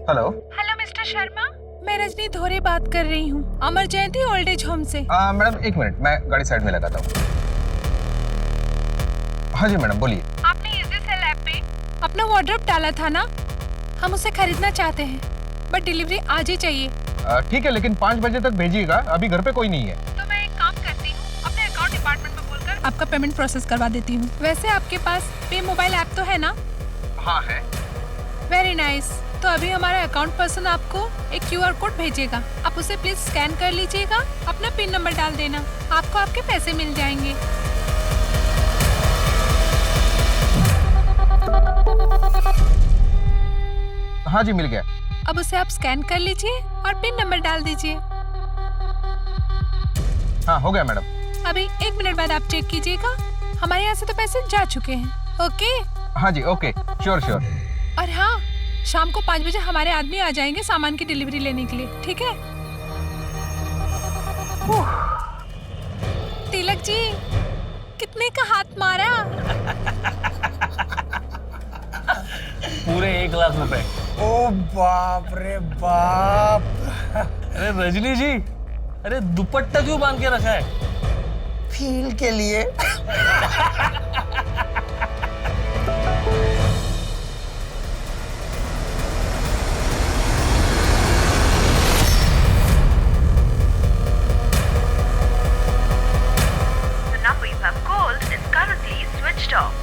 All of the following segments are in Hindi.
हेलो। हेलो मिस्टर शर्मा, मैं रजनी धोरे बात कर रही हूँ, अमर जयंती ओल्ड एज होम से। मैडम एक मिनट, मैं गाड़ी साइड में लगाता हूँ। हाँ जी मैडम बोलिए। आपने इजी सेल ऐप पे अपना वार्डरोब डाला था ना, हम उसे खरीदना चाहते हैं बट डिलीवरी आज ही चाहिए। ठीक है, लेकिन 5 बजे तक भेजिएगा, अभी घर पे कोई नहीं है। तो मैं एक काम करती हूँ, अपने अकाउंट डिपार्टमेंट में बोलकर आपका पेमेंट प्रोसेस करवा देती हूँ। वैसे आपके पास पे मोबाइल ऐप तो है ना? हाँ है। Very nice. तो अभी हमारा अकाउंट पर्सन आपको एक QR कोड भेजेगा, आप उसे प्लीज स्कैन कर लीजिएगा, अपना पिन नंबर डाल देना, आपको आपके पैसे मिल जाएंगे। हाँ जी मिल गया। अब उसे आप स्कैन कर लीजिए और पिन नंबर डाल दीजिए। हाँ हो गया मैडम। अभी 1 मिनट बाद आप चेक कीजिएगा, हमारे यहाँ से तो पैसे जा चुके हैं। ओके? हाँ जी ओके, श्योर श्योर। और हाँ, शाम को 5 बजे हमारे आदमी आ जाएंगे सामान की डिलीवरी लेने के लिए, ठीक है? तिलक जी, कितने का हाथ मारा? पूरे 1 लाख रुपए। ओ बाप रे बाप। अरे रजनी जी, अरे दुपट्टा क्यों बांध के रखा है? फील के लिए। The number you have called is currently switched off.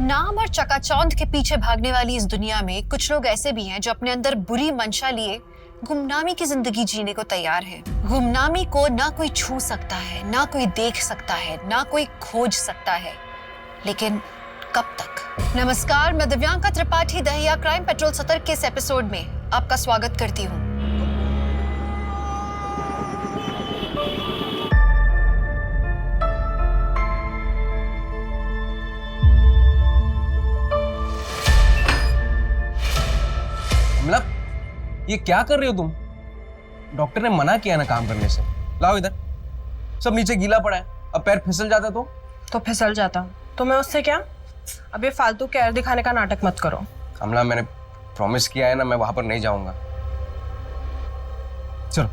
नाम और चकाचौंध के पीछे भागने वाली इस दुनिया में कुछ लोग ऐसे भी हैं जो अपने अंदर बुरी मंशा लिए गुमनामी की जिंदगी जीने को तैयार हैं। गुमनामी को ना कोई छू सकता है, ना कोई देख सकता है, ना कोई खोज सकता है, लेकिन कब तक? नमस्कार, मैं दिव्यांका त्रिपाठी दहिया क्राइम पेट्रोल सतर्क के इस एपिसोड में आपका स्वागत करती हूँ। मतलब ये क्या कर रही हो तुम? डॉक्टर ने मना किया ना काम करने से। लाओ इधर, सब नीचे गीला पड़ा है, अब पैर फिसल जाता तो फिसल जाता तो मैं उससे क्या? अब ये फालतू केयर दिखाने का नाटक मत करो। कमला, मैंने प्रॉमिस किया है ना, मैं वहां पर नहीं जाऊंगा। चलो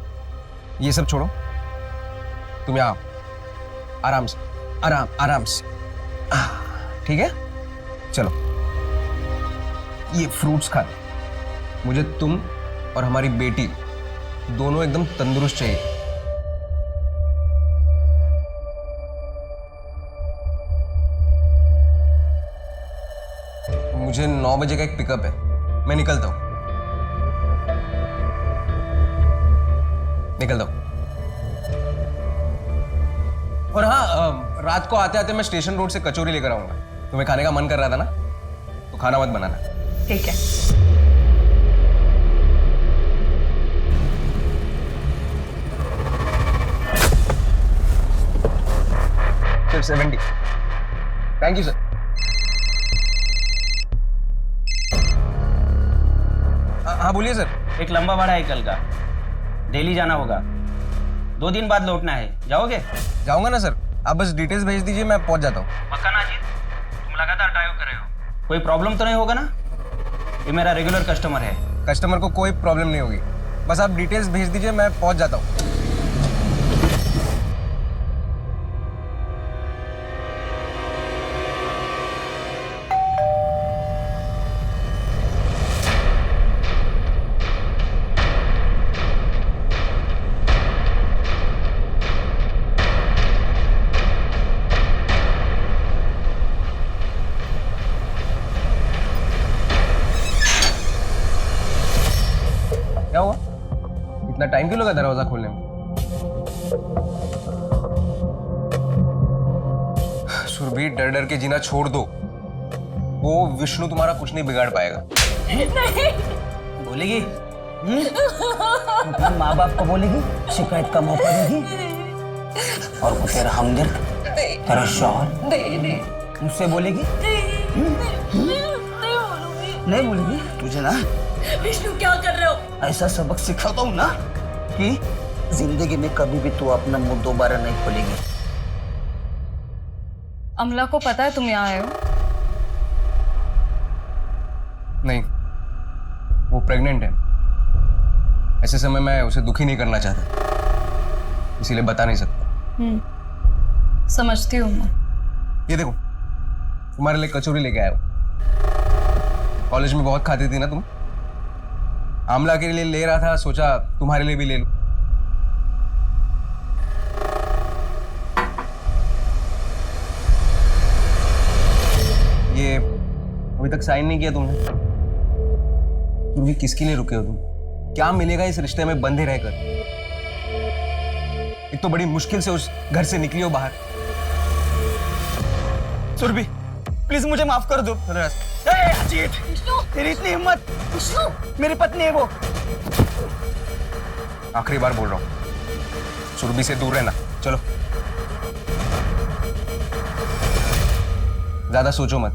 ये सब छोड़ो, तुम यहाँ आओ, आराम से, आराम से, ठीक है? चलो ये फ्रूट्स खा लो। मुझे तुम और हमारी बेटी दोनों एकदम तंदुरुस्त चाहिए। मुझे 9 बजे का एक पिकअप है, मैं निकलता हूं। और हाँ, रात को आते आते मैं स्टेशन रोड से कचौरी लेकर आऊंगा। तुम्हें खाने का मन कर रहा था ना, तो खाना मत बनाना। ठीक है। सिर्फ 70। Thank you sir. हाँ बोलिए सर। एक लंबा भाड़ा है कल का, दिल्ली जाना होगा, 2 दिन बाद लौटना है, जाओगे? जाऊंगा ना सर, आप बस डिटेल्स भेज दीजिए, मैं पहुंच जाता हूँ। पक्का ना जी? तुम लगातार ड्राइव कर रहे हो, कोई प्रॉब्लम तो नहीं होगा ना? ये मेरा रेगुलर कस्टमर है। कस्टमर को कोई प्रॉब्लम नहीं होगी, बस आप डिटेल्स भेज दीजिए, मैं पहुंच जाता हूँ। क्या हुआ? इतना टाइम क्यों लगा दरवाजा खोलने में? सुरभि, डर डर के जीना छोड़ दो, वो विष्णु तुम्हारा कुछ नहीं बिगाड़ पाएगा। नहीं बोलेगी? माँ बाप को बोलेगी, शिकायत का मौका देगी, और वो तेरा हमदर्द, तेरा शौहर मुझसे बोलेगी? नहीं बोलेगी? तुझे ना विष्णु क्या कर रहे हो? ऐसा सबक सिखाता हूँ ना कि जिंदगी में कभी भी तू अपना मुंह दोबारा नहीं खोलेगी। अमला को पता है तुम यहाँ आए हो? नहीं, वो प्रेग्नेंट है। ऐसे समय मैं उसे दुखी नहीं करना चाहता, इसीलिए बता नहीं सकता। समझती हूँ मैं। ये देखो, तुम्हारे लिए कचौरी लेके आया हूँ। कॉलेज में बहुत खाती थी ना तुम। आमला के लिए ले रहा था, सोचा तुम्हारे लिए भी ले लूं। ये अभी तक साइन नहीं किया तुमने। तुम भी किसके लिए रुके हो तुम? क्या मिलेगा इस रिश्ते में बंधे रहकर? एक तो बड़ी मुश्किल से उस घर से निकली हो बाहर। सुरभि, प्लीज मुझे माफ कर दो। अजीत, तेरी इतनी हिम्मत! मेरी पत्नी है वो। आखिरी बार बोल रहा हूं, सुरभि से दूर रहना। चलो, ज्यादा सोचो मत,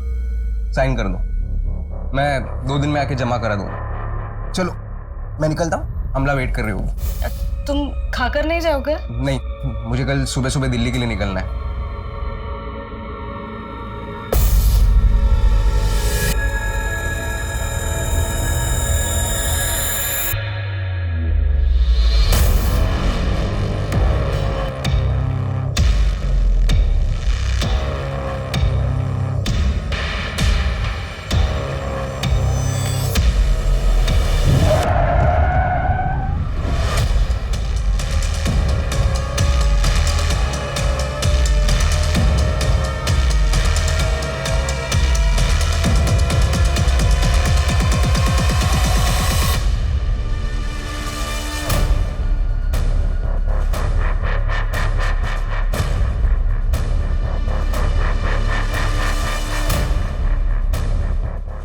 साइन कर दो। मैं 2 दिन में आके जमा करा दूंगा। चलो, मैं निकलता हूँ, अमला वेट कर रही होगी। तुम खाकर नहीं जाओगे? नहीं, मुझे कल सुबह सुबह दिल्ली के लिए निकलना है।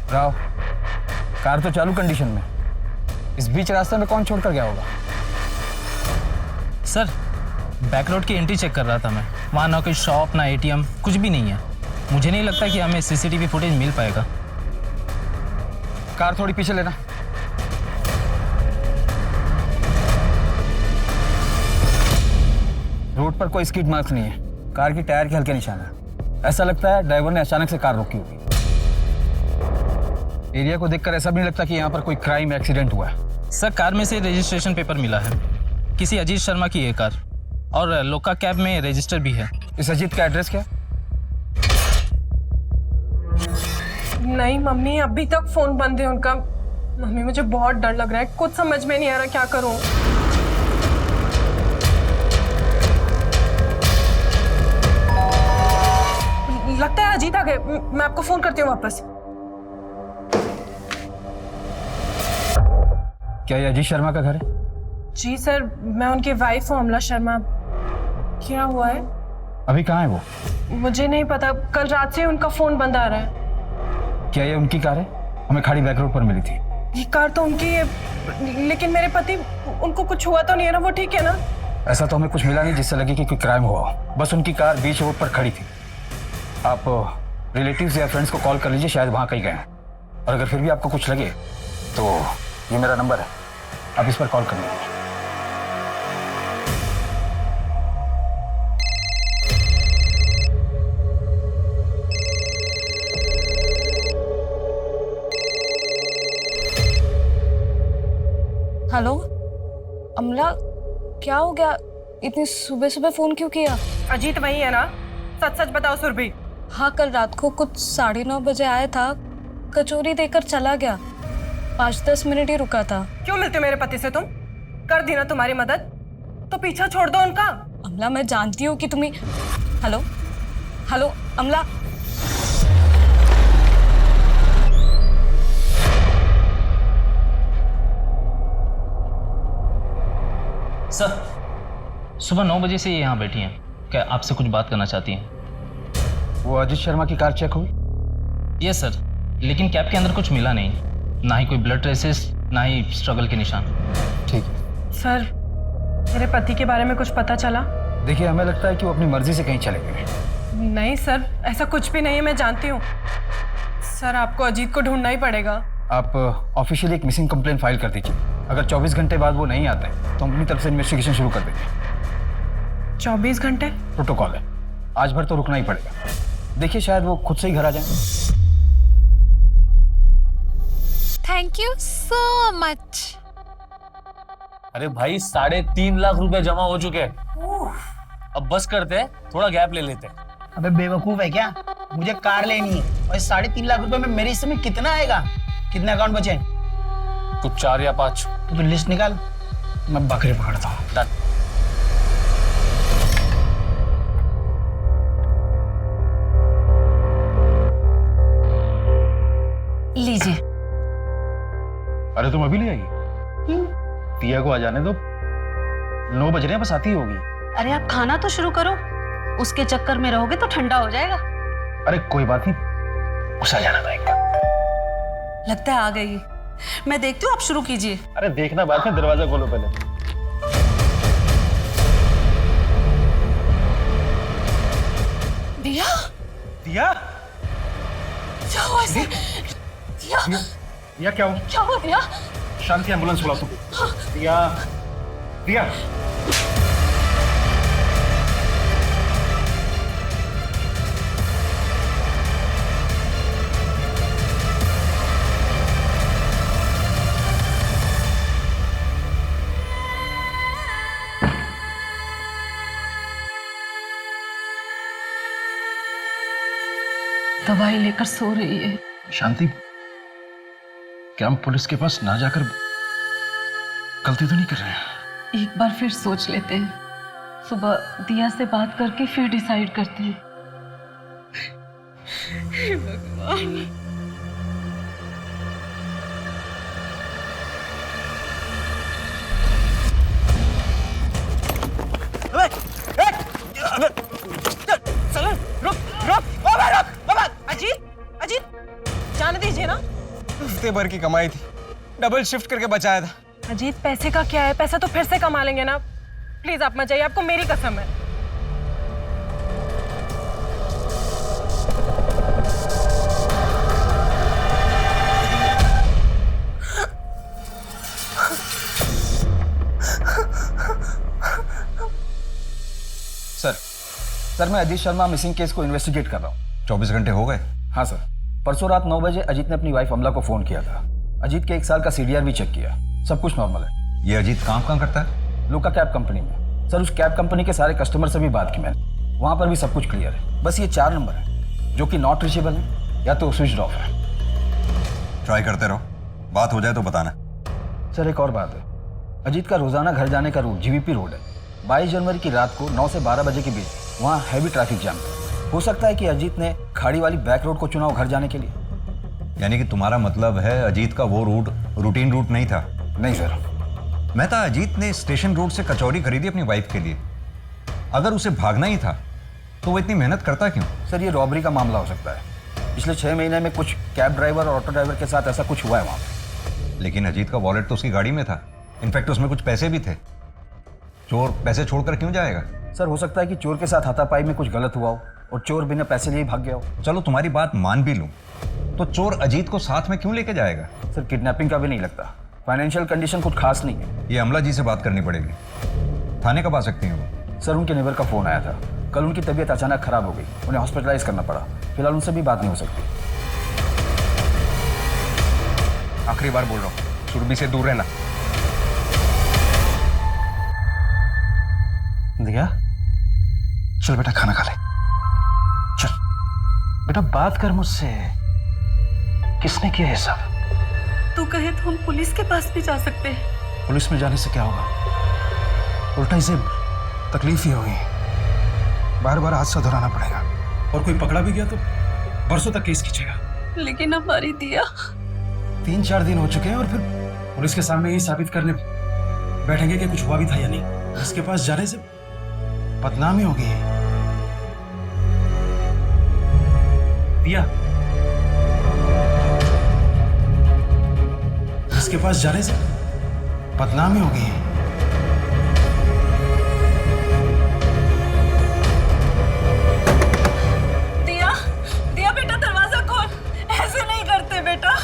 राव, कार तो चालू कंडीशन में, इस बीच रास्ते में कौन छोड़कर गया होगा? सर, बैक रोड की एंट्री चेक कर रहा था मैं। वहाँ ना कोई शॉप ना एटीएम, कुछ भी नहीं है। मुझे नहीं लगता कि हमें सीसीटीवी फुटेज मिल पाएगा। कार थोड़ी पीछे लेना। रोड पर कोई स्किड मार्क्स नहीं है, कार की टायर के हल्के निशान है। ऐसा लगता है ड्राइवर ने अचानक से कार रोकी होगी। एरिया को देखकर ऐसा भी नहीं लगता कि यहाँ पर कोई क्राइम एक्सीडेंट हुआ है। सर, कार में से रजिस्ट्रेशन पेपर मिला है, किसी अजीत शर्मा की है कार, और लोका कैब में रजिस्टर भी है। इस अजीत का एड्रेस क्या? नहीं मम्मी, अभी तक फोन बंद है उनका। मम्मी मुझे बहुत डर लग रहा है, कुछ समझ में नहीं आ रहा क्या करूं। लगता है अजीत आ गए, मैं आपको फोन करती हूँ वापस। क्या ये अजीत शर्मा का घर है? जी सर, मैं उनकी वाइफ हूँ अमला शर्मा। क्या हुआ है? अभी कहाँ है वो? मुझे नहीं पता, कल रात से उनका फोन बंद आ रहा है। क्या ये उनकी कार है? हमें खाड़ी बैक रोड पर मिली थी। ये कार तो उनकी है, लेकिन मेरे पति, उनको कुछ हुआ तो नहीं है ना? वो ठीक है ना? ऐसा तो हमें कुछ मिला नहीं जिससे लगे कि कोई क्राइम हुआ हो। बस उनकी कार बीच रोड पर खड़ी थी। आप रिलेटिव्स या फ्रेंड्स को कॉल कर लीजिए, शायद वहाँ कहीं गए हैं। और अगर फिर भी आपको कुछ लगे तो ये मेरा नंबर है, आप इस पर कॉल कर लीजिए। हेलो अमला, क्या हो गया? इतनी सुबह सुबह फोन क्यों किया? अजीत वही है ना? सच सच बताओ सुरभि। हाँ, कल रात को कुछ 9:30 बजे आया था, कचौरी देकर चला गया। 5-10 मिनट ही रुका था। क्यों मिलते मेरे पति से तुम? कर दी ना तुम्हारी मदद, तो पीछा छोड़ दो उनका। अमला, मैं जानती हूँ कि तुम्हें। हेलो हेलो अमला, सर, सुबह 9 बजे से ये यहाँ बैठी हैं। क्या आपसे कुछ बात करना चाहती हैं? वो अजीत शर्मा की कार चेक हुई? यस सर, लेकिन कैब के अंदर कुछ मिला नहीं, ना ही कोई ब्लड ट्रेसेस, ना ही स्ट्रगल के निशान। ठीक है सर, मेरे पति के बारे में कुछ पता चला? देखिए, हमें लगता है कि वो अपनी मर्जी से कहीं चले गए। नहीं सर, ऐसा कुछ भी नहीं है, मैं जानती हूँ। सर, आपको अजीत को ढूंढना ही पड़ेगा। आप ऑफिशियली एक मिसिंग कंप्लेंट फाइल कर दीजिए। अगर 24 घंटे बाद वो नहीं आते तो हम अपनी तरफ से इन्वेस्टिगेशन शुरू कर देंगे। 24 घंटे? प्रोटोकॉल है, आज भर तो रुकना ही पड़ेगा। देखिए शायद वो खुद से ही घर आ जाए। Thank you so much. अरे भाई 3.5 लाख रुपए जमा हो चुके हैं। अब बस करते हैं, थोड़ा गैप ले लेते हैं। अबे बेवकूफ है क्या? मुझे कार लेनी है और 3.5 लाख रुपए में मेरे हिस्से में कितना आएगा? कितने अकाउंट बचे? कुछ 4 या 5। तो लिस्ट निकाल, मैं बकरे पकड़ता हूँ। लीजिए। अरे तुम अभी ले आई? दिया को आ जाने दो, 9 बज रहे हैं, बस आती ही होगी। अरे आप खाना तो शुरू करो, उसके चक्कर में रहोगे तो ठंडा हो जाएगा। अरे कोई बात नहीं, उसे आ जाना था एक बार। लगता है आ गई। मैं देखती हूँ, आप शुरू कीजिए। अरे देखना बाद में, दरवाजा खोलो पहले। दिया? दिया? क्या हुआ इसे? दिया? दिया क्या हुआ? क्या हुआ दिया? शांति, एम्बुलेंस बुलाओ तुम। दिया, दिया। दवाई लेकर सो रही है। शांति, क्या हम पुलिस के पास ना जाकर गलती तो नहीं कर रहे हैं? एक बार फिर सोच लेते हैं, सुबह दिया से बात करके फिर डिसाइड करते हैं। हे भगवान। जाने दीजिए ना। हफ्ते भर की कमाई थी, डबल शिफ्ट करके बचाया था। अजीत, पैसे का क्या है? पैसा तो फिर से कमा लेंगे ना। प्लीज आप मत जाइए, आपको मेरी कसम है। सर मैं अजीत शर्मा मिसिंग केस को इन्वेस्टिगेट कर रहा हूँ। 24 घंटे हो गए? हाँ सर, परसों रात 9 बजे अजीत ने अपनी वाइफ अमला को फोन किया था। अजीत के 1 साल का CDR भी चेक किया, सब कुछ नॉर्मल है। ये अजीत काम करता है? लुका कैब कंपनी में। सर उस कैब कंपनी के सारे कस्टमर से भी बात की मैंने, वहाँ पर भी सब कुछ क्लियर है। बस ये 4 नंबर है जो कि नॉट रीचेबल है या तो स्विच ऑफ है। ट्राई करते रहो, बात हो जाए तो बताना। सर एक और बात है, अजीत का रोजाना घर जाने का रूट GVP रोड है। 22 जनवरी की रात को 9 से 12 बजे के बीच वहाँ हैवी ट्रैफिक जाम था। हो सकता है कि अजीत ने खाड़ी वाली बैक रोड को चुना हो घर जाने के लिए। यानी कि तुम्हारा मतलब है अजीत का वो रूट रूटीन रूट नहीं था? नहीं सर। मैं था अजीत ने स्टेशन रोड से कचौरी खरीदी अपनी वाइफ के लिए। अगर उसे भागना ही था तो वो इतनी मेहनत करता क्यों? सर ये रॉबरी का मामला हो सकता है। पिछले 6 महीने में कुछ कैब ड्राइवर और ऑटो ड्राइवर के साथ ऐसा कुछ हुआ है वहाँ पे। लेकिन अजीत का वॉलेट तो उसकी गाड़ी में था, इनफैक्ट उसमें कुछ पैसे भी थे। चोर पैसे छोड़कर क्यों जाएगा? सर हो सकता है कि चोर के साथ हाथापाई में कुछ गलत हुआ हो और चोर बिना पैसे लिए भाग गया हो। चलो तुम्हारी बात मान भी लूं, तो चोर अजीत को साथ में क्यों लेके जाएगा? सर किडनैपिंग का भी नहीं लगता, फाइनेंशियल कंडीशन कुछ खास नहीं है। ये अमला जी से बात करनी पड़ेगी। थाने कब आ सकती हैं वो? सर उनके नेबर का फोन आया था, कल उनकी तबीयत अचानक खराब हो गई, उन्हें हॉस्पिटलाइज करना पड़ा। फिलहाल उनसे भी बात नहीं हो सकती। आखिरी बार बोल रहा हूँ, सुरभि से दूर रहना। दिया चल बेटा खाना खा ले, चल बेटा बात कर मुझसे, किसने किया ये सब? तू कहे तो हम पुलिस के पास भी जा सकते हैं। पुलिस में जाने से क्या होगा, उल्टा इसे तकलीफ ही होगी। बार बार हादसा दोहराना पड़ेगा और कोई पकड़ा भी गया तो बरसों तक केस खींचेगा। लेकिन हमारी दिया 3-4 दिन हो चुके हैं और फिर पुलिस के सामने यही साबित करने बैठेंगे कि कुछ हुआ भी था या नहीं। इसके पास जाने से बदनामी होगी। दिया इसके पास जाने से बदनामी होगी। दिया, दिया बेटा दरवाजा खोल। ऐसे नहीं करते बेटा,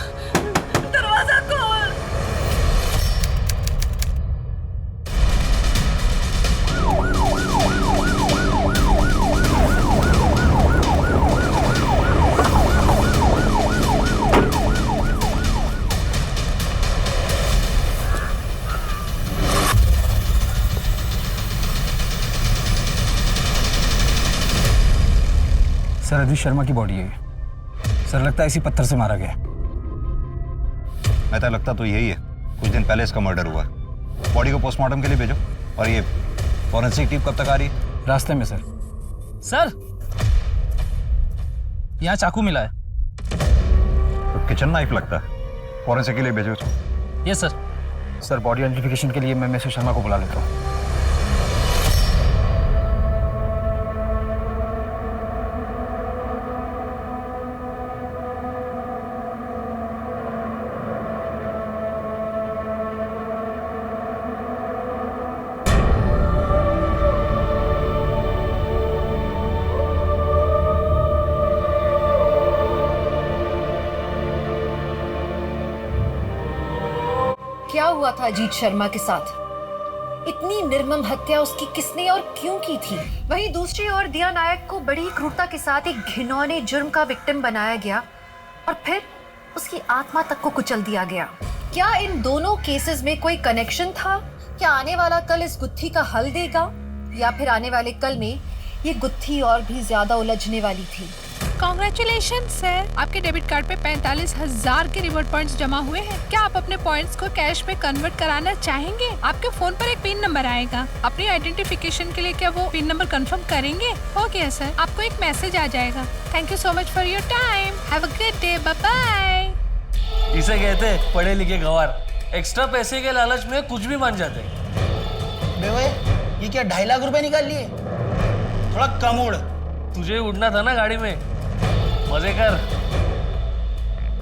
सर अजीत शर्मा की बॉडी है ये। सर लगता है इसी पत्थर से मारा गया। मेहता लगता तो यही है, कुछ दिन पहले इसका मर्डर हुआ। बॉडी को पोस्टमार्टम के लिए भेजो। और ये फॉरेंसिक टीम कब तक आ रही है? रास्ते में सर। सर यहाँ चाकू मिला है। तो किचन नाइफ लगता है, फॉरेंसिक के लिए भेजो। Yes sir. Sir body identification के लिए मैं मिसेस शर्मा को बुला लेता हूँ। क्या हुआ था अजीत शर्मा के साथ? इतनी निर्मम हत्या उसकी किसने और क्यों की थी? वहीं दूसरी ओर दिया नायक को बड़ी क्रूरता के साथ एक घिनौने जुर्म का विक्टिम बनाया गया और फिर उसकी आत्मा तक को कुचल दिया गया। क्या इन दोनों केसेस में कोई कनेक्शन था? क्या आने वाला कल इस गुत्थी का हल देगा या फिर आने वाले कल में ये गुत्थी और भी ज्यादा उलझने वाली थी? कॉन्ग्रेचुलेशन सर, आपके डेबिट कार्ड पे 45,000 के रिवॉर्ड पॉइंट्स जमा हुए हैं। क्या आप अपने पॉइंट्स को कैश में कन्वर्ट कराना चाहेंगे? आपके फोन पर एक पिन नंबर आएगा। अपनी आइडेंटिफिकेशन के लिए क्या वो पिन नंबर कंफर्म करेंगे? हो गया सर, आपको एक मैसेज आ जाएगा। Thank you so much for your time, have a good day, bye bye. इसे कहते हैं पढ़े लिखे गंवार, एक्स्ट्रा पैसे के लालच में कुछ भी मान जाते। बेवे ये क्या 2.5 लाख रुपए निकाल लिए? थोड़ा कम उड़। तुझे उड़ना था ना गाड़ी में, मजे कर।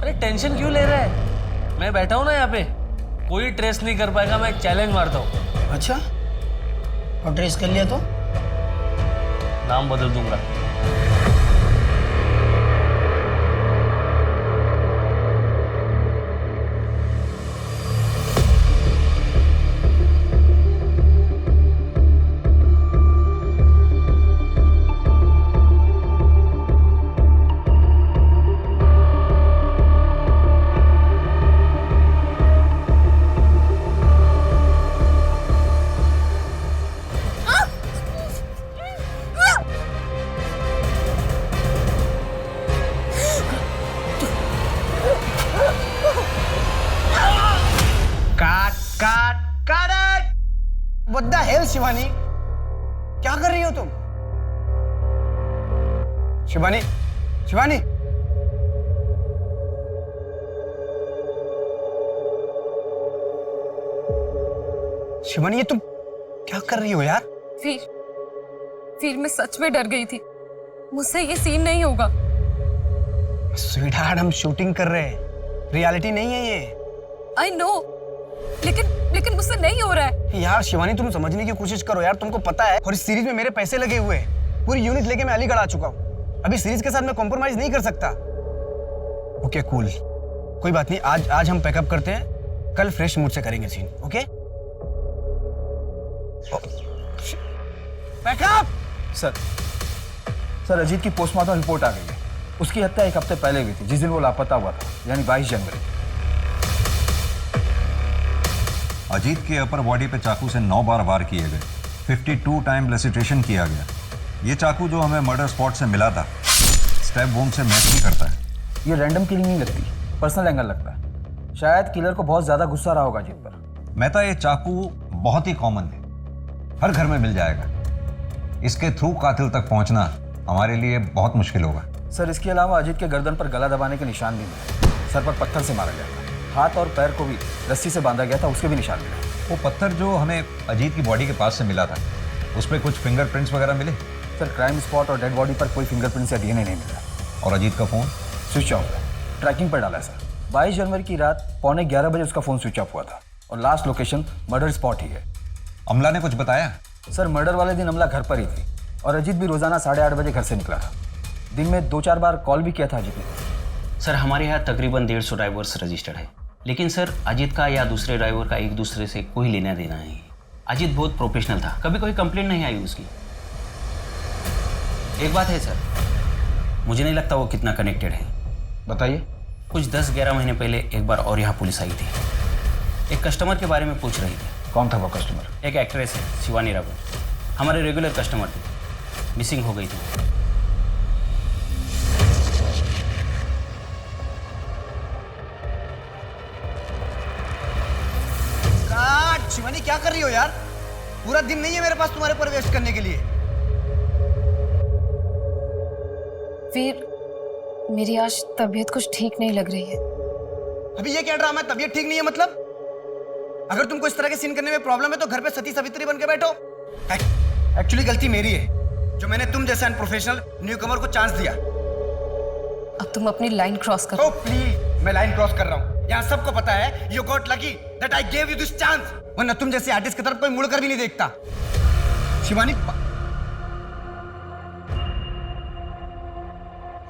अरे टेंशन क्यों ले रहा है? मैं बैठा हूं ना यहाँ पे, कोई ट्रेस नहीं कर पाएगा। मैं चैलेंज मारता हूँ। अच्छा, और ट्रेस कर लिया तो नाम बदल दूंगा। What the hell, Shivani? क्या कर रही हो तुम? शिवानी, शिवानी, शिवानी ये तुम क्या कर रही हो यार? फिर मैं सच में डर गई थी। मुझसे ये सीन नहीं होगा। स्वीटहार्ट, हम शूटिंग कर रहे हैं, रियलिटी नहीं है ये। आई नो, लेकिन मुझसे नहीं हो रहा है। यार शिवानी तुम समझने की कोशिश करो यार, तुमको पता है और इस सीरीज में मेरे पैसे लगे हुए हैं। पूरी यूनिट लेके मैं अलीगढ़ आ चुका हूँ। अभी सीरीज के साथ मैं कॉम्प्रोमाइज नहीं कर सकता। ओके कूल, कोई बात नहीं। आज हम पैकअप करते हैं, कल फ्रेश मूड से करेंगे scene. Okay pack up. Sir Ajit की पोस्टमार्टम रिपोर्ट आ गई है। उसकी हत्या 1 हफ्ते पहले हुई थी, जिस दिन वो लापता हुआ था, यानी 22 जनवरी। अजीत के अपर बॉडी पे चाकू से 9 बार वार किए गए, 52 टाइम लेसिट्रेशन किया गया। ये चाकू जो हमें मर्डर स्पॉट से मिला था, स्टैब वुंड से मैच भी करता है। ये रैंडम किलिंग नहीं लगती, पर्सनल एंगल लगता है। शायद किलर को बहुत ज्यादा गुस्सा रहा होगा अजीत पर। मेहता, ये चाकू बहुत ही कॉमन है, हर घर में मिल जाएगा। इसके थ्रू कातिल तक पहुंचना हमारे लिए बहुत मुश्किल होगा। सर इसके अलावा अजीत के गर्दन पर गला दबाने के निशान भी मिले। सर पर पत्थर से मारा गया था। हाथ और पैर को भी रस्सी से बांधा गया था, उसके भी निशान मिले। वो पत्थर जो हमें अजीत की बॉडी के पास से मिला था, उस पर कुछ फिंगरप्रिंट्स वगैरह मिले? सर क्राइम स्पॉट और डेड बॉडी पर कोई फिंगरप्रिंट्स या डीएनए नहीं मिला। और अजीत का फ़ोन स्विच ऑफ है, ट्रैकिंग पर डाला है सर। 22 जनवरी की रात 11:15 बजे उसका फ़ोन स्विच ऑफ हुआ था और लास्ट लोकेशन मर्डर स्पॉट ही है। अमला ने कुछ बताया? सर मर्डर वाले दिन अमला घर पर ही थी और अजीत भी रोजाना 8:30 बजे घर से निकला था। दिन में 2-4 बार कॉल भी किया था अजीत ने। सर हमारे यहाँ तकरीबन 150 ड्राइवर्स रजिस्टर्ड है, लेकिन सर अजीत का या दूसरे ड्राइवर का एक दूसरे से कोई लेना देना नहीं। अजीत बहुत प्रोफेशनल था, कभी कोई कंप्लेंट नहीं आई उसकी। एक बात है सर, मुझे नहीं लगता वो कितना कनेक्टेड है। बताइए। कुछ 10-11 महीने पहले एक बार और यहाँ पुलिस आई थी, एक कस्टमर के बारे में पूछ रही थी। कौन था वो कस्टमर? एक एक्ट्रेस है, शिवानी रावत, हमारे रेगुलर कस्टमर थी, मिसिंग हो गई थी। शिवानी क्या कर रही हो यार? पूरा दिन नहीं है मेरे पास तुम्हारे पर वेस्ट करने के लिए। वीर, मेरी आज तबीयत कुछ ठीक नहीं लग रही है। अभी ये क्या ड्रामा है? तबीयत ठीक नहीं है मतलब? अगर तुमको इस तरह के सीन करने में प्रॉब्लम है तो घर पे सती सावित्री बन के बैठो। एक्चुअली गलती मेरी है जो मैंने तुम जैसे अनप्रोफेशनल न्यूकमर को चांस दिया। अब तुम अपनी लाइन क्रॉस करो। Oh, प्लीज, मैं लाइन क्रॉस कर रहा हूँ। यहाँ सबको पता है you got lucky that I gave you this chance, वरना तुम जैसे आर्टिस्ट की तरफ कोई मुड़कर भी नहीं देखता। शिवानी,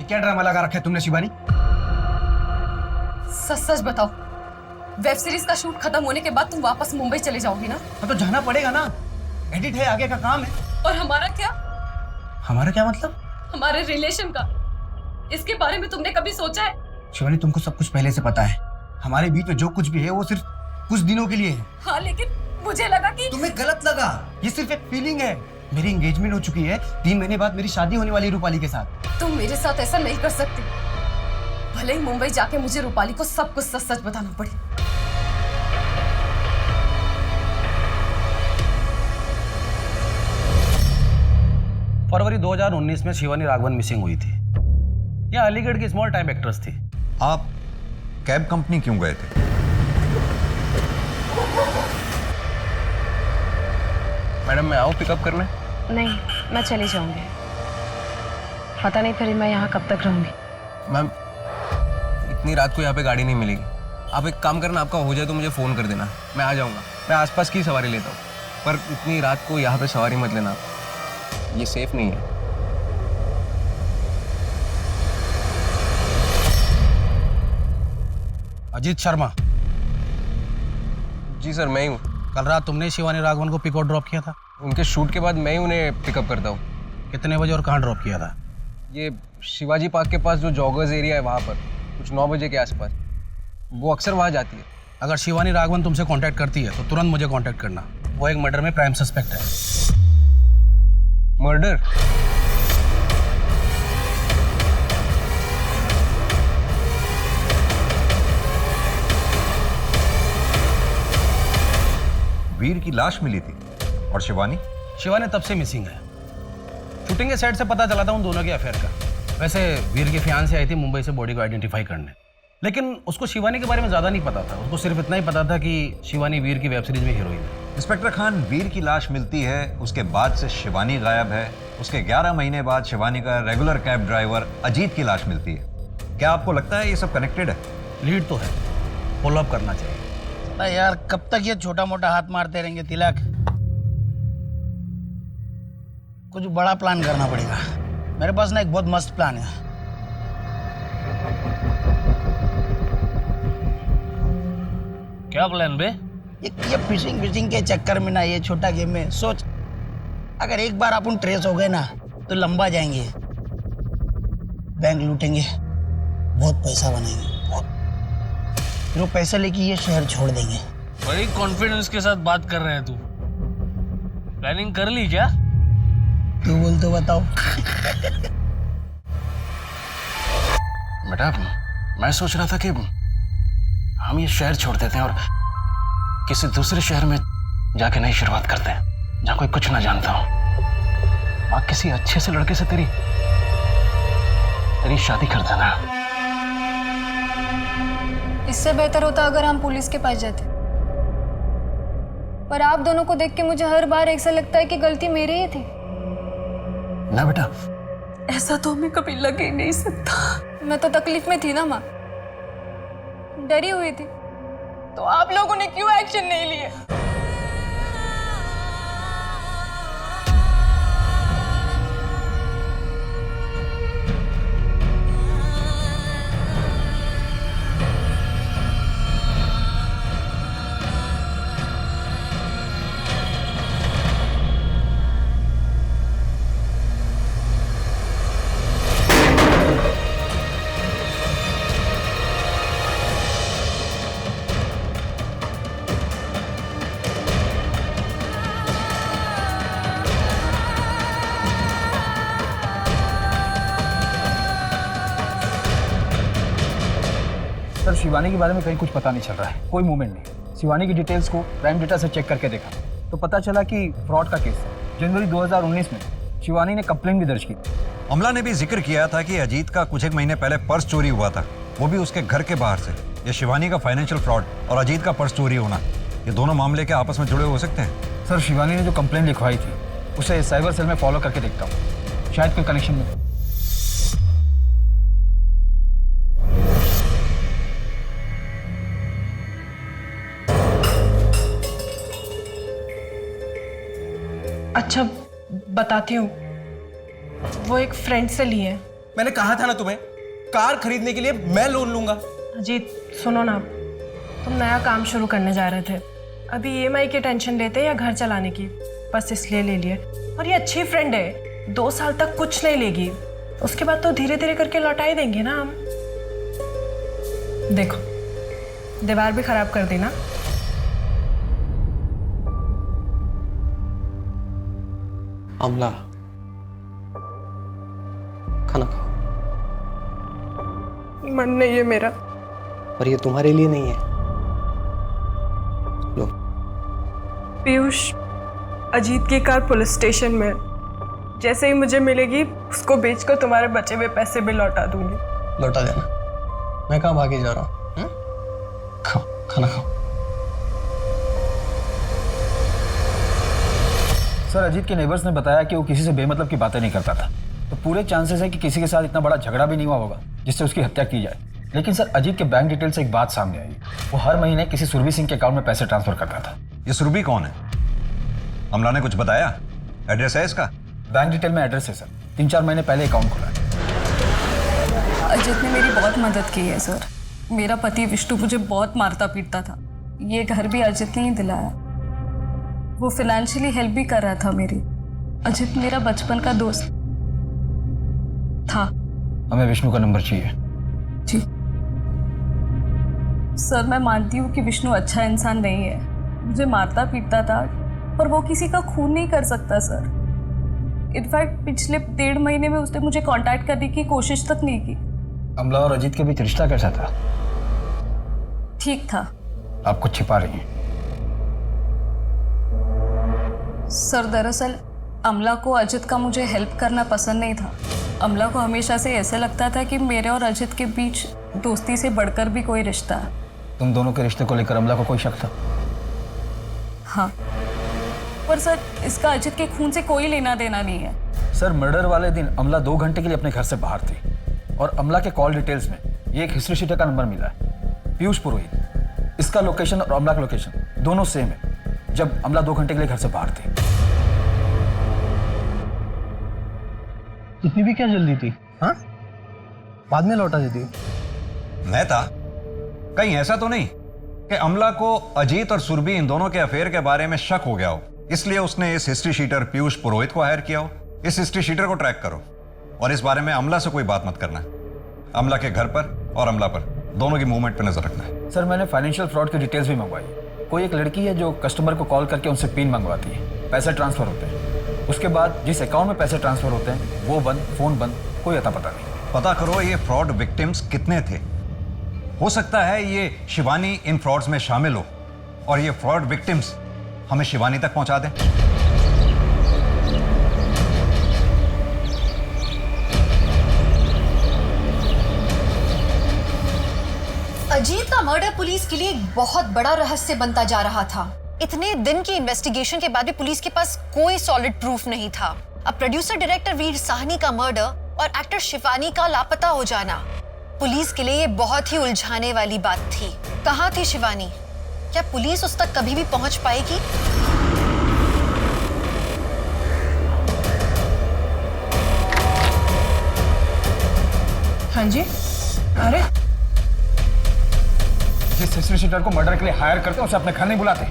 ये क्या ड्रामा लगा रखा है तुमने शिवानी? सच सच बताओ, वेब सीरीज का शूट खत्म होने के बाद तुम वापस मुंबई चले जाओगी ना? हाँ तो जाना पड़ेगा ना, एडिट है, आगे का काम है। और हमारा क्या? हमारा क्या मतलब? हमारे रिलेशन का, इसके बारे में तुमने कभी सोचा है? शिवानी, तुमको सब कुछ पहले से पता है। हमारे बीच में जो कुछ भी है वो सिर्फ कुछ दिनों के लिए है। हाँ, लेकिन मुझे लगा कि तुम्हें गलत लगा। ये सिर्फ एक फीलिंग है। मेरी एंगेजमेंट हो चुकी है, 3 महीने बाद मेरी शादी होने वाली रूपाली के साथ। तुम मेरे साथ ऐसा नहीं कर सकती। भले ही मुंबई जाके मुझे रूपाली को सब कुछ सच सच बताना पड़े। फरवरी 2019 में शिवानी राघवन मिसिंग हुई थी। यह अलीगढ़ की स्मॉल टाइम एक्ट्रेस थी। आप कैब कंपनी क्यों गए थे? मैडम मैं आऊँ पिकअप करने? नहीं, मैं चली जाऊंगी। पता नहीं फिर मैं यहाँ कब तक रहूंगी। मैम, इतनी रात को यहाँ पे गाड़ी नहीं मिलेगी। आप एक काम करना, आपका हो जाए तो मुझे फ़ोन कर देना, मैं आ जाऊँगा। मैं आसपास की सवारी लेता हूँ, पर इतनी रात को यहाँ पे सवारी मत लेना, ये सेफ नहीं है। अजीत शर्मा। जी सर, मैं ही हूँ। कल रात तुमने शिवानी राघवन को पिक और ड्रॉप किया था? उनके शूट के बाद मैं ही उन्हें पिकअप करता हूँ। कितने बजे और कहाँ ड्रॉप किया था? ये शिवाजी पार्क के पास जो जॉगर्स एरिया है वहाँ पर, कुछ 9 बजे के आसपास। वो अक्सर वहाँ जाती है। अगर शिवानी राघवन तुमसे कांटेक्ट करती है तो तुरंत मुझे कांटेक्ट करना। वो एक मर्डर में प्राइम सस्पेक्ट है। मर्डर? वीर की लाश मिली थी और शिवानी तब से मिसिंग है। शूटिंग के सेट से पता चला था उन दोनों के अफेयर का। वैसे वीर की फियांसी आई थी मुंबई से बॉडी को आइडेंटिफाई करने, लेकिन उसको शिवानी के बारे में ज़्यादा नहीं पता था। उसको सिर्फ इतना ही पता था कि शिवानी वीर की वेब सीरीज में हीरोइन है। इंस्पेक्टर खान, वीर की लाश मिलती है, उसके बाद से शिवानी गायब है। उसके 11 महीने बाद शिवानी का रेगुलर कैब ड्राइवर अजीत की लाश मिलती है। क्या आपको लगता है ये सब कनेक्टेड है? लीड तो है, फॉलो अप करना चाहिए। अरे यार, कब तक ये छोटा मोटा हाथ मारते रहेंगे तिलक? कुछ बड़ा प्लान करना पड़ेगा। मेरे पास ना एक बहुत मस्त प्लान है। क्या प्लान बे? ये फिशिंग के चक्कर में ना, ये छोटा गेम में सोच, अगर एक बार अपन ट्रेस हो गए ना तो लंबा जाएंगे, बैंक लूटेंगे, बहुत पैसा बनाएंगे, बहुत। फिर वो पैसा लेके ये शहर छोड़ देंगे। बड़ी कॉन्फिडेंस के साथ बात कर रहे हैं तू। प्लानिंग कर ली क्या? तू बोल तो बताओ। बेटा, मैं सोच रहा था कि हम ये शहर छोड़ देते हैं और किसी दूसरे शहर में जाके नई शुरुआत करते हैं, जहाँ कोई कुछ ना जानता हो। वहाँ किसी अच्छे से लड़के से तेरी शादी कर देना। इससे बेहतर होता अगर हम पुलिस के पास जाते, पर आप दोनों को देख के मुझे हर बार ऐसा लगता है कि गलती मेरी ही थी। ना बेटा, ऐसा तो हमें कभी लग ही नहीं सकता। मैं तो तकलीफ में थी ना माँ, डरी हुई थी, तो आप लोगों ने क्यों एक्शन नहीं लिए? सर, शिवानी के बारे में कहीं कुछ पता नहीं चल रहा है, कोई मूवमेंट नहीं। शिवानी की डिटेल्स को प्राइम डेटा से चेक करके देखा तो पता चला कि फ्रॉड का केस है। जनवरी 2019 में शिवानी ने कंप्लेंट भी दर्ज की। अमला ने भी जिक्र किया था कि अजीत का कुछ एक महीने पहले पर्स चोरी हुआ था, वो भी उसके घर के बाहर से। ये शिवानी का फाइनेंशियल फ्रॉड और अजीत का पर्स चोरी होना, ये दोनों मामले के आपस में जुड़े हो सकते हैं? सर शिवानी ने जो कंप्लेंट लिखवाई थी उसे साइबर सेल में फॉलो करके देखता हूँ, शायद कोई कनेक्शन मिले। अच्छा बताती हूँ, वो एक फ्रेंड से लिए हैं। मैंने कहा था ना तुम्हें, कार खरीदने के लिए मैं लोन लूंगा। अजीत सुनो ना, तुम नया काम शुरू करने जा रहे थे, अभी ईएमआई की टेंशन लेते या घर चलाने की, बस इसलिए ले लिए। और ये अच्छी फ्रेंड है, 2 साल तक कुछ नहीं लेगी, उसके बाद तो धीरे धीरे करके लौटा ही देंगे ना हम। देखो दीवार भी खराब कर दी ना। अमला खाना खाओ। मन नहीं है मेरा। और ये तुम्हारे लिए नहीं है। लो। पीयूष, अजीत की कार पुलिस स्टेशन में, जैसे ही मुझे मिलेगी उसको बेचकर तुम्हारे बचे हुए पैसे भी लौटा दूंगी। लौटा देना, मैं कहाँ भागे जा रहा हूँ। खाओ, खाना खाओ। सर अजीत के नेबर्स ने बताया कि वो किसी से बेमतलब की बातें नहीं करता था, तो पूरे चांसेस है कि किसी के साथ इतना बड़ा झगड़ा भी नहीं हुआ होगा जिससे उसकी हत्या की जाए। लेकिन सर अजीत के बैंक डिटेल से एक बात सामने आई, वो हर महीने किसी सुरभि सिंह के अकाउंट में पैसे ट्रांसफर करता था। ये सुरभि कौन है? अमला ने कुछ बताया? एड्रेस है इसका? बैंक डिटेल में एड्रेस है सर, 3-4 महीने पहले अकाउंट खुला है। अजीत ने मेरी बहुत मदद की है सर। मेरा पति विष्णु मुझे बहुत मारता पीटता था, ये घर भी अजीत ने ही दिलाया। वो फाइनेंशियली हेल्प भी कर रहा था मेरी। अजीत मेरा बचपन का दोस्त था। हमें विष्णु का नंबर चाहिए। जी सर, मैं मानती हूँ कि विष्णु अच्छा इंसान नहीं है, मुझे मारता पीटता था, पर वो किसी का खून नहीं कर सकता सर। इनफैक्ट पिछले 1.5 महीने में उसने मुझे कांटेक्ट करने की कोशिश तक नहीं की। अमला और अजीत के बीच रिश्ता कैसा था? ठीक था। आप कुछ छिपा रही हैं। सर दरअसल अमला को अजित का मुझे हेल्प करना पसंद नहीं था। अमला को हमेशा से ऐसे लगता था कि मेरे और अजित के बीच दोस्ती से बढ़कर भी कोई रिश्ता है। तुम दोनों के रिश्ते को लेकर अमला को कोई शक था? हाँ, पर सर इसका अजित के खून से कोई लेना देना नहीं है। सर मर्डर वाले दिन अमला 2 घंटे के लिए अपने घर से बाहर थी और अमला के कॉल डिटेल्स में ये एक हिस्ट्री शीटर का नंबर मिला है, पीयूष पुरोहित। इसका लोकेशन और अमला का लोकेशन दोनों सेम है, जब अमला 2 घंटे के लिए घर से बाहर थी। इतनी भी क्या जल्दी थी? हाँ, बाद में लौटा देती। मैं था? कहीं ऐसा तो नहीं कि अमला को अजीत और सुरभि इन दोनों के अफेयर के बारे में शक हो गया हो, इसलिए उसने इस हिस्ट्री शीटर पीयूष पुरोहित को हायर किया हो? इस हिस्ट्री शीटर को ट्रैक करो और इस बारे में अमला से कोई बात मत करना। अमला के घर पर और अमला पर दोनों की मूवमेंट पर नजर रखना है। सर मैंने फाइनेंशियल फ्रॉड की डिटेल्स भी मंगवाई। कोई एक लड़की है जो कस्टमर को कॉल करके उनसे पिन मंगवाती है, पैसे ट्रांसफर होते हैं, उसके बाद जिस अकाउंट में पैसे ट्रांसफर होते हैं वो बंद, फोन बंद, कोई अता पता नहीं। पता करो ये फ्रॉड विक्टिम्स कितने थे। हो सकता है ये शिवानी इन फ्रॉड्स में शामिल हो और ये फ्रॉड विक्टिम्स हमें शिवानी तक पहुंचा दें। अजीत का मर्डर पुलिस के लिए एक बहुत बड़ा रहस्य बनता जा रहा था। इतने दिन की इन्वेस्टिगेशन के बाद भी पुलिस के पास कोई सॉलिड प्रूफ नहीं था। अब प्रोड्यूसर डायरेक्टर वीर साहनी का मर्डर और एक्टर शिवानी का लापता हो जाना पुलिस के लिए ये बहुत ही उलझाने वाली बात थी। कहाँ थी शिवानी? क्या पुलिस उस तक कभी भी पहुंच पाएगी? हाँ जी। अरे जिस हिस्ट्री शीटर को मर्डर के लिए हायर करते हैं उसे अपने घर नहीं बुलाते।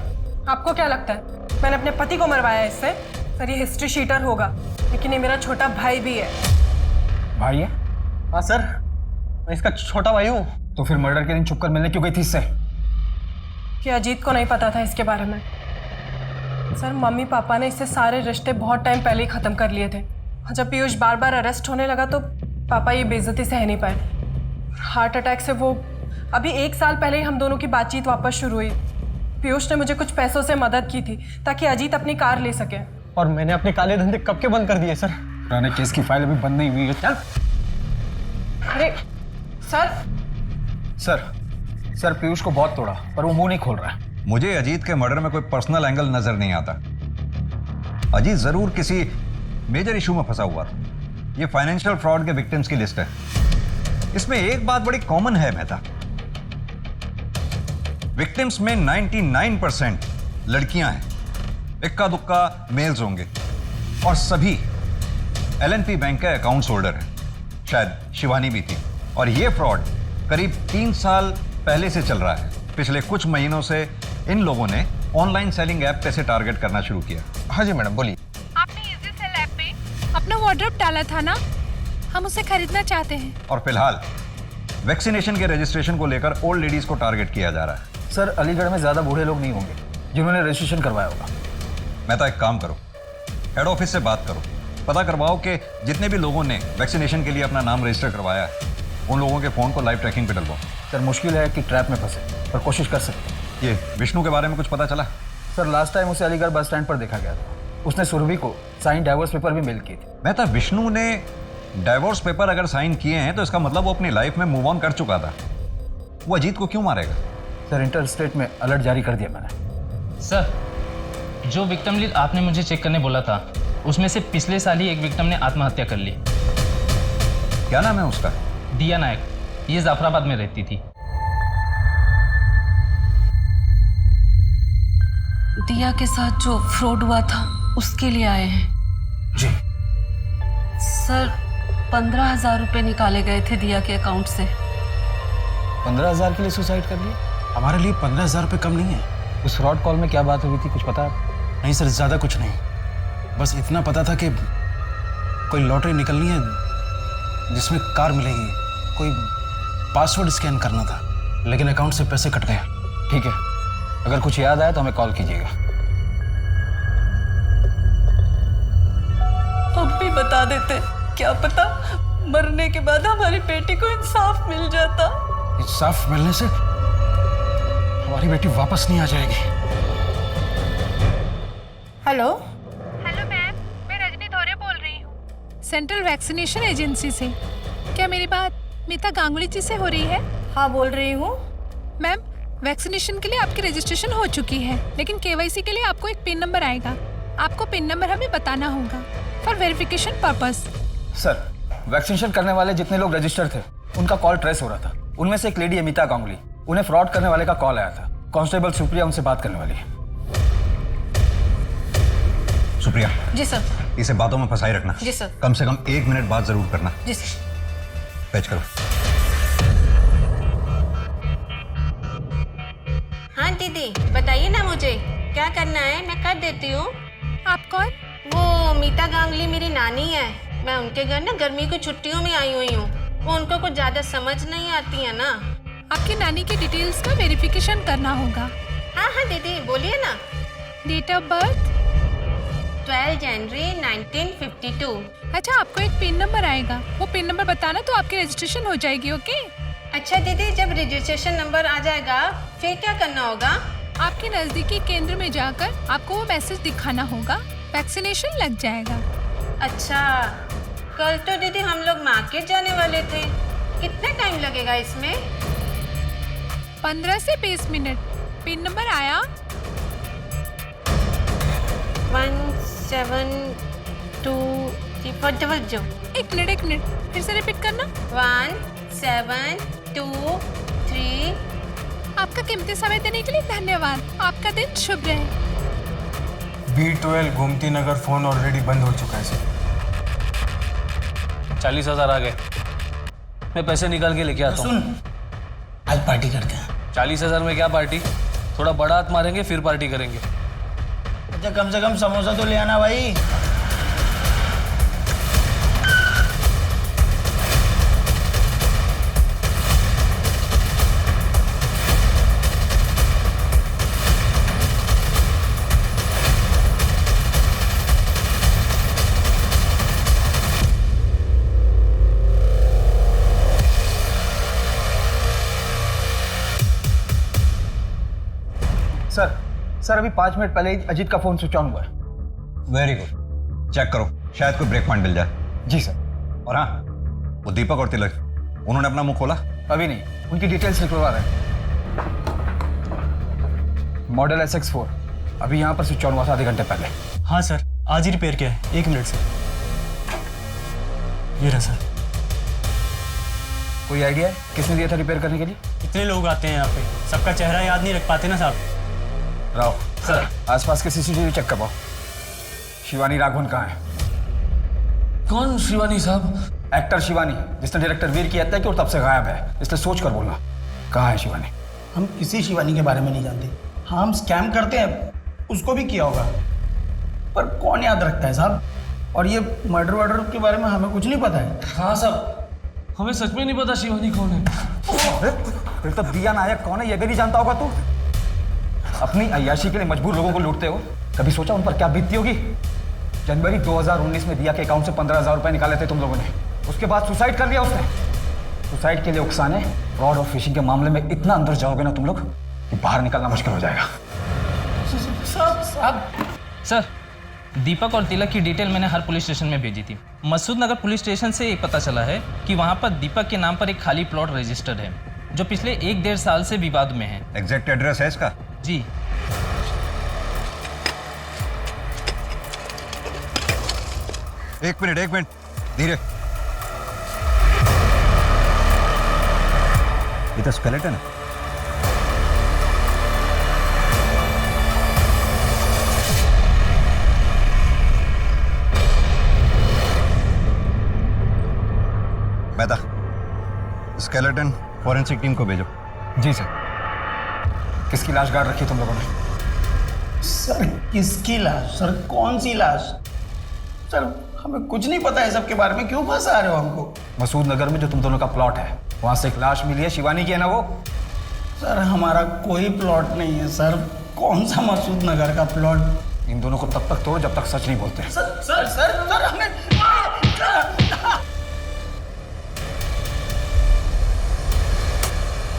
आपको क्या लगता है मैंने अपने पति को मरवाया इससे? सर ये हिस्ट्री शीटर होगा, लेकिन ये मेरा छोटा भाई भी है। भाई है? हाँ सर, मैं इसका छोटा भाई हूँ। तो फिर मर्डर के दिन छुपकर मिलने क्यों गई थी इससे? कि अजीत को नहीं पता था इसके बारे में। सर मम्मी पापा ने इससे सारे रिश्ते बहुत टाइम पहले ही खत्म कर लिए थे। जब पीयूष बार बार अरेस्ट होने लगा तो पापा ये बेइज्जती सह नहीं पाए। हार्ट अटैक से वो अभी 1 साल पहले ही हम दोनों की बातचीत वापस शुरू हुई। पीयूष ने मुझे कुछ पैसों से मदद की थी ताकि अजीत अपनी कार ले सके। और मैंने अपने काले धंधे कब के बंद कर दिए सर। पुराने केस की फाइल अभी बंद नहीं हुई है। चल। अरे सर। सर पीयूष को बहुत तोड़ा पर वो मुंह नहीं खोल रहा है। मुझे अजीत के मर्डर में कोई पर्सनल एंगल नजर नहीं आता। अजीत जरूर किसी मेजर इशू में फंसा हुआ था। ये फाइनेंशियल फ्रॉड के विक्टिम्स की लिस्ट है। इसमें एक बात बड़ी कॉमन है मेहता, विक्टिम्स में 99% लड़कियां हैं, इक्का दुक्का मेल्स होंगे और सभी एलएनपी बैंक के अकाउंट्स होल्डर हैं। शायद शिवानी भी थी। और ये फ्रॉड करीब 3 साल पहले से चल रहा है। पिछले कुछ महीनों से इन लोगों ने ऑनलाइन सेलिंग ऐप पे से टारगेट करना शुरू किया। हाँ जी मैडम बोलिए। आपने इजी सेल ऐप पे अपना वार्डरोब डाला था ना, हम उसे खरीदना चाहते हैं। और फिलहाल वैक्सीनेशन के रजिस्ट्रेशन को लेकर ओल्ड लेडीज को टारगेट किया जा रहा है। सर अलीगढ़ में ज्यादा बूढ़े लोग नहीं होंगे जिन्होंने रजिस्ट्रेशन करवाया होगा। मैं तो एक काम करो, हेड ऑफिस से बात करो, पता करवाओ कि जितने भी लोगों ने वैक्सीनेशन के लिए अपना नाम रजिस्टर करवाया है उन लोगों के फोन को लाइव ट्रैकिंग पे डलवाओ। सर मुश्किल है कि ट्रैप में फंसे पर कोशिश कर सकते हैं। ये विष्णु के बारे में कुछ पता चला? सर लास्ट टाइम उसे अलीगढ़ बस स्टैंड पर देखा गया था। उसने सुरभि को साइन डाइवोर्स पेपर भी मेल किए थे। मैं था विष्णु ने डाइवोर्स पेपर अगर साइन किए हैं तो इसका मतलब वो अपनी लाइफ में मूव ऑन कर चुका था। वो अजीत को क्यों मारेगा? सर इंटर स्टेट में अलर्ट जारी कर दिया मैंने। सर जो विक्टिम लिस्ट आपने मुझे चेक करने बोला था उसमें से पिछले साल ही एक विक्टिम ने आत्महत्या कर ली। क्या नाम है उसका? दिया नायक। ये जाफराबाद में रहती थी। दिया के साथ जो फ्रॉड हुआ था उसके लिए आए हैं। जी सर 15,000 रुपए निकाले गए थे दिया के अकाउंट से। 15,000 के लिए सुसाइड कर लिया? हमारे लिए 15,000 रुपये कम नहीं है। उस फ्रॉड कॉल में क्या बात हुई थी कुछ पता है? नहीं सर, ज़्यादा कुछ नहीं, बस इतना पता था कि कोई लॉटरी निकलनी है जिसमें कार मिलेगी, कोई पासवर्ड स्कैन करना था, लेकिन अकाउंट से पैसे कट गए। ठीक है, अगर कुछ याद आया तो हमें कॉल कीजिएगा। अब भी बता देते, क्या पता मरने के बाद हमारी बेटी को इंसाफ मिल जाता। इंसाफ मिलने से हमारी बेटी वापस नहीं आ जाएगी। हेलो मैम, मैं रजनी धोरे बोल रही हूँ, सेंट्रल वैक्सीनेशन एजेंसी से। क्या मेरी बात मीता गांगुली जी से हो रही है? हाँ बोल रही हूँ। मैम, वैक्सीनेशन के लिए आपकी रजिस्ट्रेशन हो चुकी है, लेकिन केवाईसी के लिए आपको एक पिन नंबर आएगा। आपको पिन नंबर हमें बताना होगा for verification purpose. Sir vaccination करने वाले जितने लोग रजिस्टर थे उनका कॉल ट्रेस हो रहा था। उनमें से एक लेडी है मीता गांगुली, उन्हें फ्रॉड करने वाले का कॉल आया था। कांस्टेबल सुप्रिया उनसे बात करने वाली है। सुप्रिया जी सर। इसे बातों में फंसाई रखना। जी सर। कम से कम 1 मिनट बात जरूर करना। जी सर। पैच करो। हाँ दीदी बताइए ना मुझे क्या करना है, मैं कर देती हूँ। आप कौन? वो मीता गांगुली मेरी नानी है। मैं उनके घर ना गर्मी की छुट्टियों में आई हुई हूँ। वो उनको कुछ ज्यादा समझ नहीं आती है ना। आपकी नानी की डिटेल्स का वेरिफिकेशन करना होगा। हाँ दीदी बोलिए ना। डेट ऑफ बर्थ 12 जनवरी 1952। अच्छा, आपको एक पिन नंबर आएगा, वो पिन नंबर बताना तो आपकी रजिस्ट्रेशन हो जाएगी। ओके? अच्छा दीदी, जब रजिस्ट्रेशन नंबर आ जाएगा फिर क्या करना होगा? आपके नजदीकी केंद्र में जाकर आपको वो मैसेज दिखाना होगा, वैक्सीनेशन लग जाएगा। अच्छा, कल तो दीदी हम लोग मार्केट जाने वाले थे, कितना टाइम लगेगा इसमें? 15 से 20 मिनट। पिन नंबर आया? 17234। एक मिनट फिर से रिपीट करना। 1723। आपका कीमती समय देने के लिए धन्यवाद। आपका दिन शुभ रहे। B12 Gomti Nagar phone already बंद हो चुका है सर। 40,000 आ गए, मैं पैसे निकाल के लेके आता हूँ। आज पार्टी करते हैं। 40,000 में क्या पार्टी? थोड़ा बड़ा हाथ मारेंगे फिर पार्टी करेंगे। अच्छा कम से कम समोसा तो ले आना भाई। सर सर अभी 5 मिनट पहले ही अजीत का फोन स्विच ऑन हुआ है। वेरी गुड, चेक करो, शायद कोई ब्रेक पॉइंट मिल जाए। जी सर। और हाँ, वो दीपक और तिलक, उन्होंने अपना मुंह खोला? अभी नहीं, उनकी डिटेल्स निकलवा रहे हैं। मॉडल SX4 अभी यहाँ पर स्विच ऑन हुआ था आधे घंटे पहले। हाँ सर, आज ही रिपेयर किया है, 1 मिनट से। ये रहा सर। कोई आइडिया है किसने दिया था रिपेयर करने के लिए? इतने लोग आते हैं यहाँ पे, सबका चेहरा याद नहीं रख पाते ना साहब। राव सर, आसपास के CCTV चेक करवाओ। शिवानी राघवन कहाँ है? कौन शिवानी साहब? एक्टर शिवानी, जिसने डायरेक्टर वीर की हत्या की और तब से गायब है, इसलिए सोच कर बोलना। कहाँ है शिवानी? हम किसी शिवानी के बारे में नहीं जानते। हाँ, हम स्कैम करते हैं, उसको भी किया होगा, पर कौन याद रखता है साहब। और ये मर्डर के बारे में हमें कुछ नहीं पता है। हाँ साहब, हमें सच में नहीं पता शिवानी कौन है। फिर तो दिया नायक कौन है ये भी नहीं जानता होगा तू? अपनी अय्याशी के लिए मजबूर लोगों को लूटते हो, कभी सोचा उन पर क्या बीतती होगी? जनवरी 2019 में दिया के अकाउंट से 15,000 रुपए निकाले थे तुम लोगों ने, उसके बाद सुसाइड कर लिया उसने। सुसाइड के लिए उकसाने, फ्रॉड और फिशिंग के मामले में इतना अंदर जाओगे ना तुम लोग कि बाहर निकलना मुश्किल हो जाएगा। सर, दीपक और तिलक की डिटेल मैंने हर पुलिस स्टेशन में भेजी थी। मसूद नगर पुलिस स्टेशन से पता चला है कि वहाँ पर दीपक के नाम पर एक खाली प्लॉट रजिस्टर्ड है, जो पिछले 1-1.5 साल से विवाद में है। एग्जैक्ट एड्रेस है इसका? जी। एक मिनट, धीरे। ये तो स्केलेटन है। बेटा, स्केलेटन फॉरेंसिक टीम को भेजो। जी सर। किसकी लाश गाड़ रखी तुम लोगों ने? सर किसकी लाश? सर कौन सी लाश? सर हमें कुछ नहीं पता है सबके बारे में, क्यों फंसा रहे हो हमको? मसूद नगर में जो तुम दोनों का प्लॉट है, वहां से एक लाश मिली है, शिवानी की है ना वो? सर हमारा कोई प्लॉट नहीं है सर। कौन सा मसूद नगर का प्लॉट? इन दोनों को तब तक तोड़ो जब तक सच नहीं बोलते। सर हमें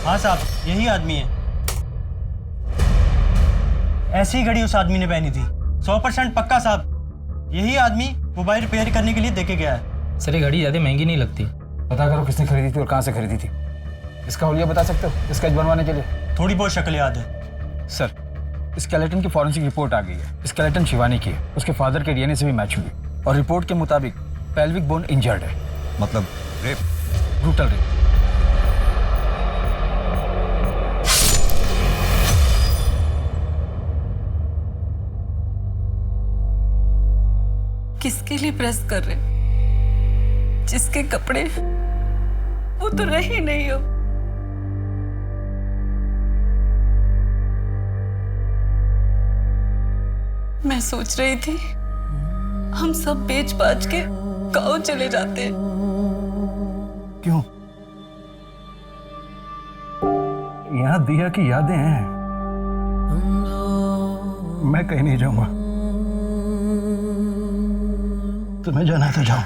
हाँ साहब, यही आदमी है। ऐसी ही घड़ी उस आदमी ने पहनी थी, 100% पक्का साहब। यही आदमी मोबाइल रिपेयर करने के लिए देके गया है। सर, ये घड़ी ज़्यादा महंगी नहीं लगती। पता करो किसने खरीदी थी और कहाँ से खरीदी थी। इसका हुलिया बता सकते हो स्केच बनवाने के लिए? थोड़ी बहुत शक्ल याद है सर। स्केलेटन की फॉरेंसिक रिपोर्ट आ गई है। स्केलेटन शिवानी की है, उसके फादर के DNA से भी मैच हुई और रिपोर्ट के मुताबिक पेल्विक बोन इंजर्ड है। मतलब रेप? Brutal rape. किसके लिए प्रेस कर रहे? जिसके कपड़े वो तो रही नहीं हो। मैं सोच रही थी हम सब बेच बाच के गाँव चले जाते। क्यों? यहाँ दिया की यादें हैं। मैं कहीं नहीं जाऊंगा। तुम्हें जाना है तो जाओ।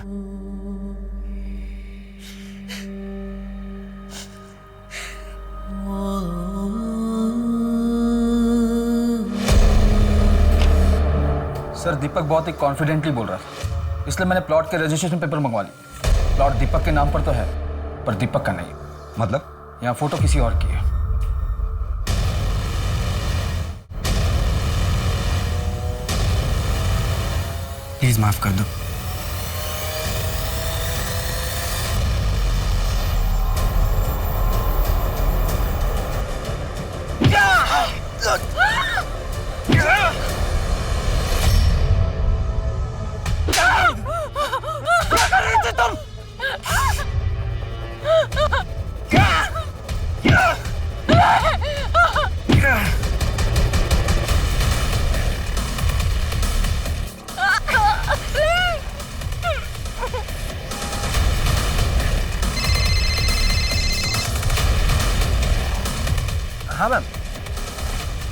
सर, दीपक बहुत ही कॉन्फिडेंटली बोल रहा था, इसलिए मैंने प्लॉट के रजिस्ट्रेशन पेपर मंगवा लिए। प्लॉट दीपक के नाम पर तो है, पर दीपक का नहीं। मतलब? यहाँ फोटो किसी और की है। प्लीज माफ कर दो। क्या कर रही थी तुम? हाँ मैम,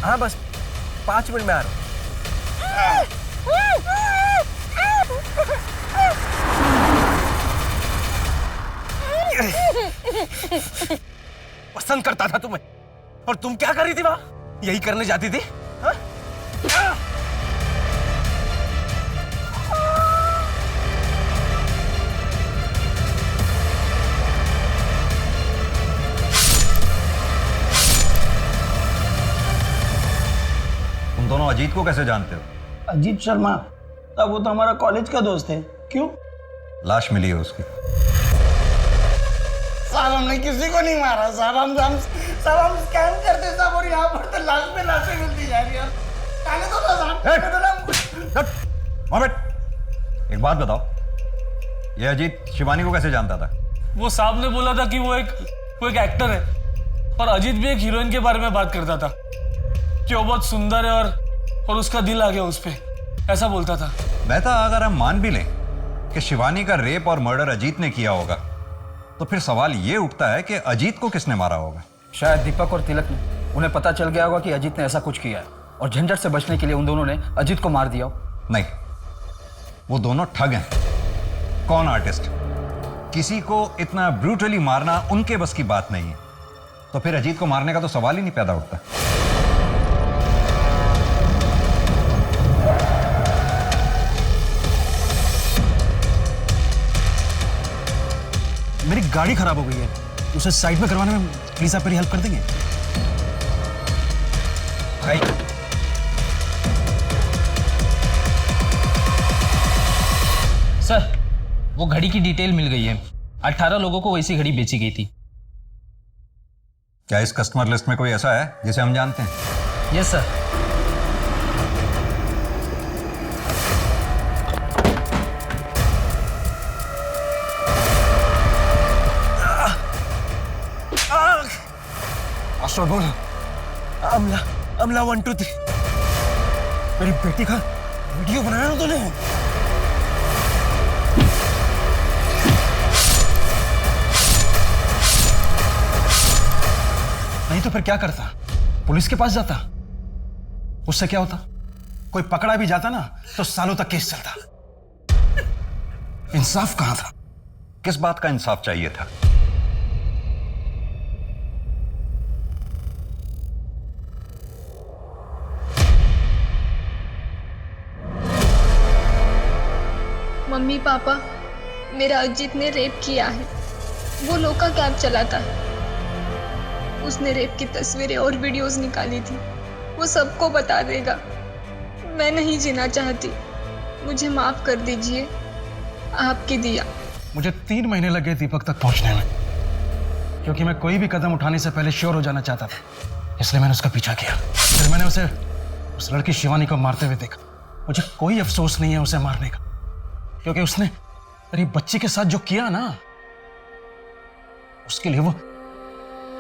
हाँ बस 5 मिनट में आ रहा हूँ। पसंद करता था तुम्हें, और तुम क्या कर रही थी वहां? यही करने जाती थी? हाँ? अजीत को कैसे जानते हो? अजीत शर्मा, तब वो तो हमारा कॉलेज का दोस्त है। क्यों? लाश मिली है उसकी। साहब हमने किसी को नहीं मारा साहब, हम स्कैम करते साहब, और यहाँ पर तो लाश पे लाशें मिलती जा रही है। कहने दो ना साहब। वहाँ बैठ। एक बात बताओ, ये अजीत शिवानी को कैसे जानता था? वो साहब ने बोला था कि वो एक एक्टर है, और अजीत भी एक हीरोइन के बारे में बात करता था कि वो बहुत सुंदर है और उसका दिल आ गया उस पे, ऐसा बोलता था। मेहता, अगर हम मान भी लें कि शिवानी का रेप और मर्डर अजीत ने किया होगा, तो फिर सवाल ये उठता है कि अजीत को किसने मारा होगा? शायद दीपक और तिलक ने, उन्हें पता चल गया होगा कि अजीत ने ऐसा कुछ किया है, और झंझट से बचने के लिए उन दोनों ने अजीत को मार दिया हो। नहीं, वो दोनों ठग हैं। कौन आर्टिस्ट? किसी को इतना ब्रूटली मारना उनके बस की बात नहीं है, तो फिर अजीत को मारने का तो सवाल ही नहीं पैदा होता। मेरी गाड़ी खराब हो गई है, उसे साइड में करवाने में प्लीज आप मेरी हेल्प कर देंगे? सर, वो घड़ी की डिटेल मिल गई है। 18 लोगों को वैसी घड़ी बेची गई थी। क्या इस कस्टमर लिस्ट में कोई ऐसा है जिसे हम जानते हैं? Yes sir. आश्रय बोल। अमला 1 2 3 मेरी बेटी का वीडियो बनाया ना तूने? नहीं तो फिर क्या करता? पुलिस के पास जाता? उससे क्या होता? कोई पकड़ा भी जाता ना तो सालों तक केस चलता। इंसाफ कहां था? किस बात का इंसाफ चाहिए था? मम्मी पापा, मेरा अजीत ने रेप किया है। वो लोका कैब चलाता है। उसने रेप की तस्वीरें और वीडियोस निकाली थी। वो सबको बता देगा। मैं नहीं जीना चाहती, मुझे माफ कर दीजिए। आपकी दिया। मुझे 3 महीने लगे दीपक तक पहुंचने में, क्योंकि मैं कोई भी कदम उठाने से पहले श्योर हो जाना चाहता था। इसलिए मैंने उसका पीछा किया। फिर मैंने उसे उस लड़की शिवानी को मारते हुए देखा। मुझे कोई अफसोस नहीं है उसे मारने का, क्योंकि उसने मेरी बच्ची के साथ जो किया ना, उसके लिए वो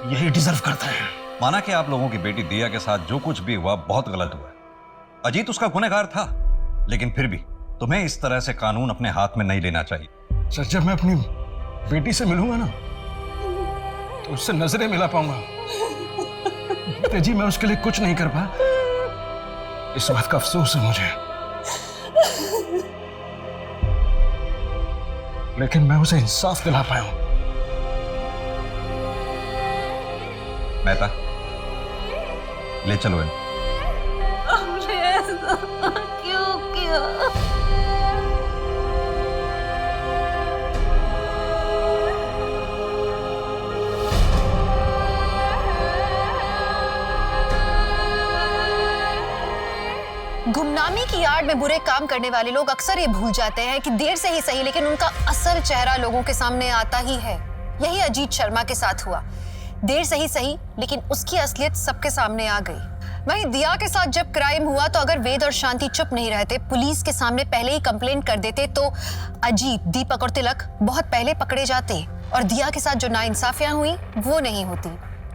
यही डिजर्व करता है। माना कि आप लोगों की बेटी दिया के साथ जो कुछ भी हुआ बहुत गलत हुआ। अजीत उसका गुनहगार था, लेकिन फिर भी तुम्हें इस तरह से कानून अपने हाथ में नहीं लेना चाहिए। सर, जब मैं अपनी बेटी से मिलूंगा ना तो उससे नजरें मिला पाऊंगा। जी, मैं उसके लिए कुछ नहीं कर पाया, इस बात का अफसोस है मुझे। लेकिन मैं उसे इंसाफ दिला पाया हूं। मेहता, ले चलो इन। हमने ऐसा क्यों किया? गुमनामी की आड़ में बुरे काम करने वाले लोग अक्सर ये भूल जाते हैं कि देर से ही सही, लेकिन उनका असल चेहरा लोगों के सामने आता ही है। यही अजीत शर्मा के साथ हुआ। देर से ही सही, लेकिन उसकी असलियत सबके सामने आ गई। वहीं दिया के साथ जब क्राइम हुआ तो अगर वेद और शांति चुप नहीं रहते, पुलिस के सामने पहले ही कंप्लेंट कर देते, तो अजीत, दीपक और तिलक बहुत पहले पकड़े जाते और दिया के साथ जो नाइंसाफियां हुई वो नहीं होती।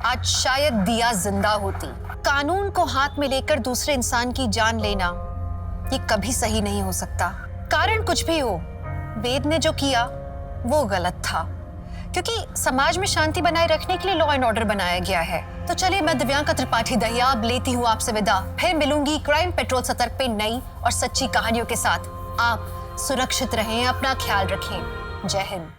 आज शायद दिया जिंदा होती। कानून को हाथ में लेकर दूसरे इंसान की जान लेना ये कभी सही नहीं हो सकता। कारण कुछ भी हो, वेद ने जो किया वो गलत था, क्योंकि समाज में शांति बनाए रखने के लिए लॉ एंड ऑर्डर बनाया गया है। तो चलिए, मैं दिव्यांका त्रिपाठी दहिया अब लेती हूँ आपसे विदा। फिर मिलूंगी क्राइम पेट्रोल सतर्क पे नई और सच्ची कहानियों के साथ। आप सुरक्षित रहें, अपना ख्याल रखें। जय हिंद।